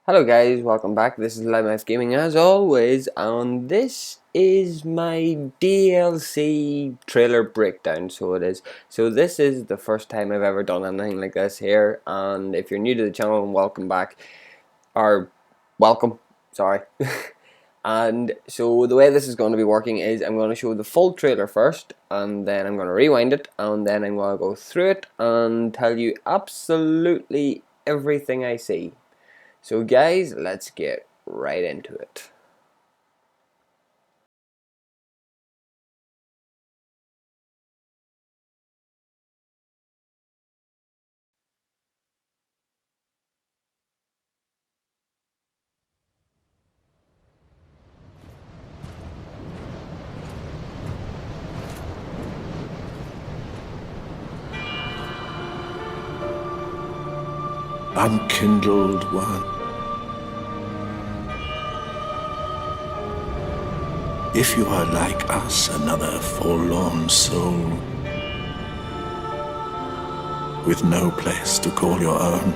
Hello guys, welcome back. This is Live Gaming as always, and this is my DLC trailer breakdown. So this is the first time I've ever done anything like this here, and if you're new to the channel, welcome back, or welcome, sorry. And so the way this is going to be working is I'm going to show the full trailer first, and then I'm going to rewind it, and then I'm going to go through it and tell you absolutely everything I see. So guys, let's get right into it. Unkindled one. If you are like us, another forlorn soul, with no place to call your own,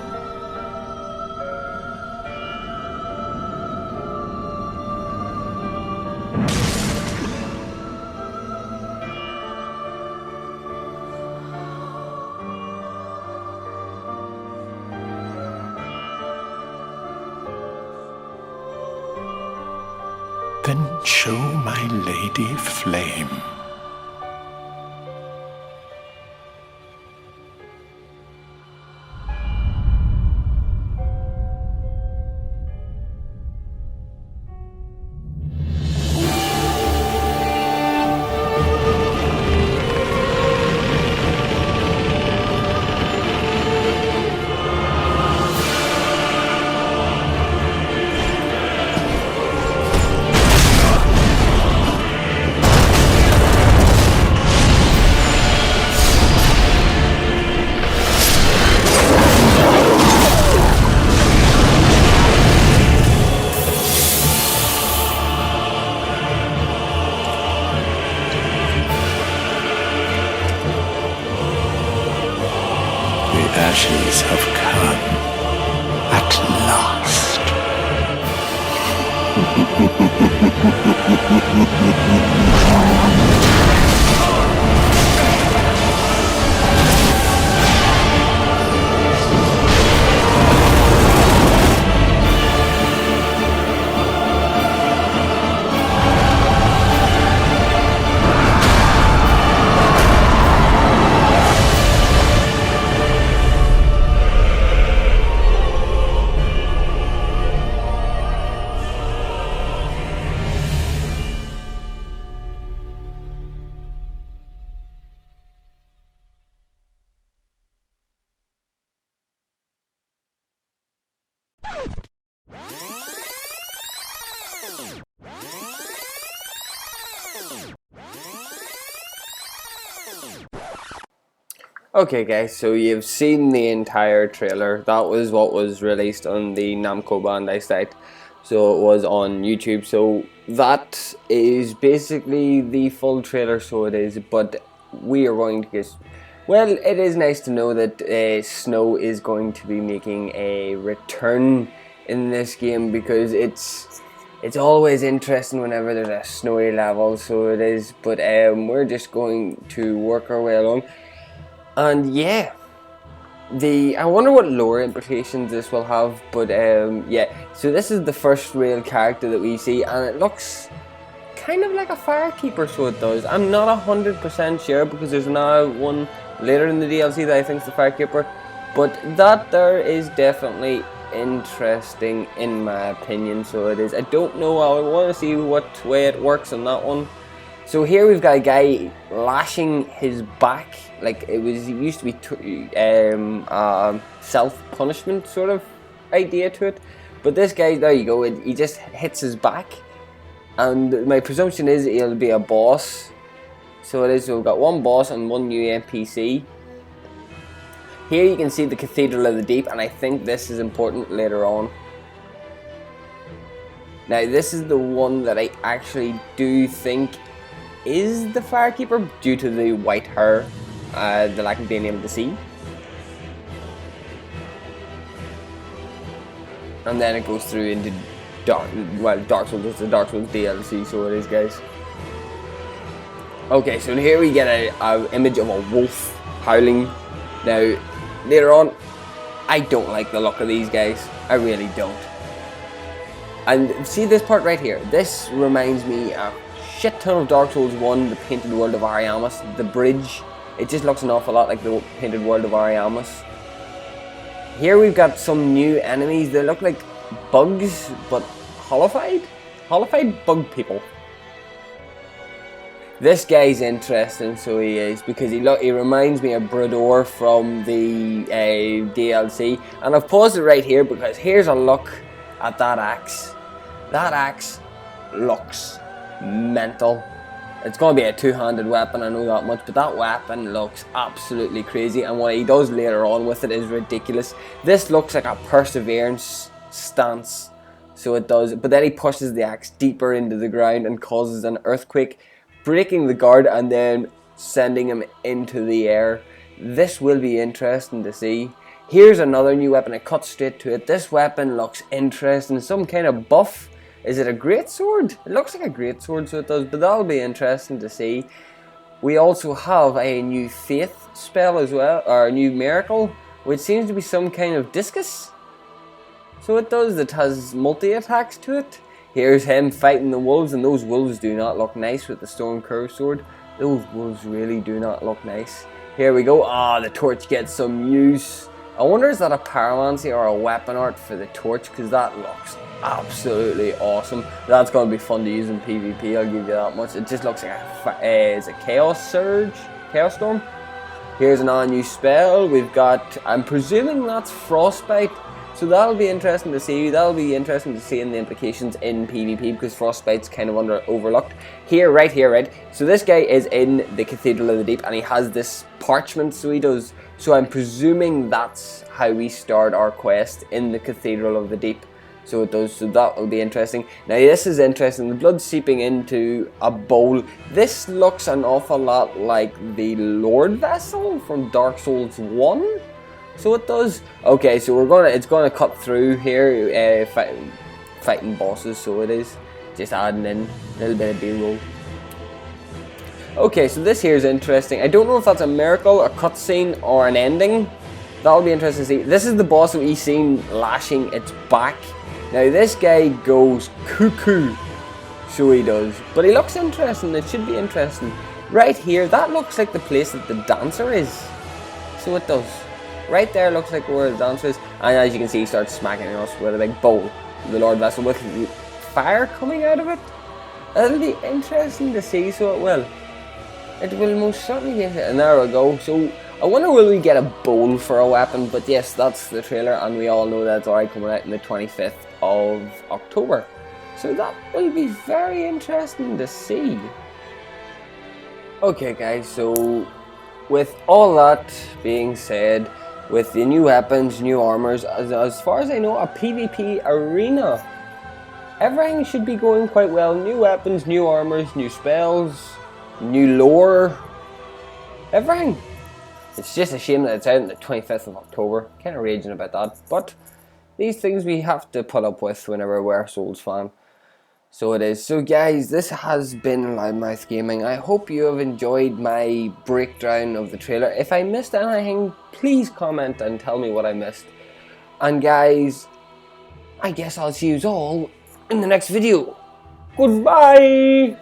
then show my lady flame. The ashes have come at last. Okay guys, so you've seen the entire trailer. That was what was released on the Namco Bandai site. So it was on YouTube. So that is basically the full trailer, so it is. But we are going to get... Well, it is nice to know that Snow is going to be making a return in this game, because it's always interesting whenever there's a snowy level, so it is. But we're just going to work our way along. And yeah, I wonder what lore implications this will have, but yeah, so this is the first real character that we see, and it looks kind of like a firekeeper, so it does. I'm not 100% sure, because there's now one later in the DLC that I think is the firekeeper, but that there is definitely interesting in my opinion, so it is. I don't know, I want to see what way it works on that one. So here we've got a guy lashing his back, like it used to be self-punishment sort of idea to it. But this guy, there you go, he just hits his back. And my presumption is he'll be a boss. So it is, so we've got one boss and one new NPC. Here you can see the Cathedral of the Deep, and I think this is important later on. Now this is the one that I actually do think is the firekeeper, due to the white hair, the lack of being able to see. and then it goes through into Dark Souls. It's the Dark Souls DLC, so it is, guys. Okay, so here we get a image of a wolf howling. Now, later on, I don't like the look of these guys. I really don't. And see this part right here? This reminds me a shit ton of Dark Souls 1, the Painted World of Ariamis. The bridge, it just looks an awful lot like the Painted World of Ariamis. Here we've got some new enemies. They look like bugs, but hollowified bug people. This guy's interesting, so he is, because he reminds me of Brador from the DLC. And I've paused it right here because here's a look at that axe. That axe looks mental. It's going to be a two-handed weapon, I know that much, but that weapon looks absolutely crazy, and what he does later on with it is ridiculous. This looks like a perseverance stance, so it does, but then he pushes the axe deeper into the ground and causes an earthquake, breaking the guard and then sending him into the air. This will be interesting to see. Here's another new weapon, it cuts straight to it. This weapon looks interesting, some kind of buff. Is it a greatsword? It looks like a greatsword, so it does, but that'll be interesting to see. We also have a new faith spell as well, or a new miracle, which seems to be some kind of discus. So it does, it has multi-attacks to it. Here's him fighting the wolves, and those wolves do not look nice with the stone curved sword. Those wolves really do not look nice. Here we go, the torch gets some use. I wonder, is that a pyromancy or a weapon art for the torch, because that looks absolutely awesome. That's going to be fun to use in PvP, I'll give you that much. It just looks like is a chaos surge, chaos storm. Here's another new spell. We've got, I'm presuming that's frostbite, so that'll be interesting to see. That'll be interesting to see in the implications in PvP, because frostbite's kind of overlooked. Right here. So this guy is in the Cathedral of the Deep, and he has this parchment, so he does. So I'm presuming that's how we start our quest in the Cathedral of the Deep. So it does, so that will be interesting. Now this is interesting, the blood seeping into a bowl. This looks an awful lot like the Lord Vessel from Dark Souls 1. So it does. Okay, so it's gonna cut through here, fighting bosses, so it is. Just adding in a little bit of B-roll. Okay, so this here is interesting. I don't know if that's a miracle, a cutscene, or an ending. That'll be interesting to see. This is the boss that we've seen lashing its back. Now this guy goes cuckoo, so he does, but he looks interesting. It should be interesting. Right here, that looks like the place that the dancer is, so it does. Right there looks like where the dancer is, and as you can see, he starts smacking us with a big bowl, the Lord Vessel, with fire coming out of it. It'll be interesting to see, so it will. It will most certainly be interesting. And there we go. So I wonder, will we get a bowl for a weapon? But yes, that's the trailer, and we all know that's already coming out on the 25th of October. So that will be very interesting to see. Okay guys, so with all that being said, with the new weapons, new armors, as far as I know, a PvP arena, everything should be going quite well. New weapons, new armors, new spells, new lore, everything. It's just a shame that it's out on the 25th of October. Kind of raging about that, but these things we have to put up with whenever we're a Souls fan. So it is. So guys, this has been Loudmouth Gaming. I hope you have enjoyed my breakdown of the trailer. If I missed anything, please comment and tell me what I missed. And guys, I guess I'll see you all in the next video. Goodbye!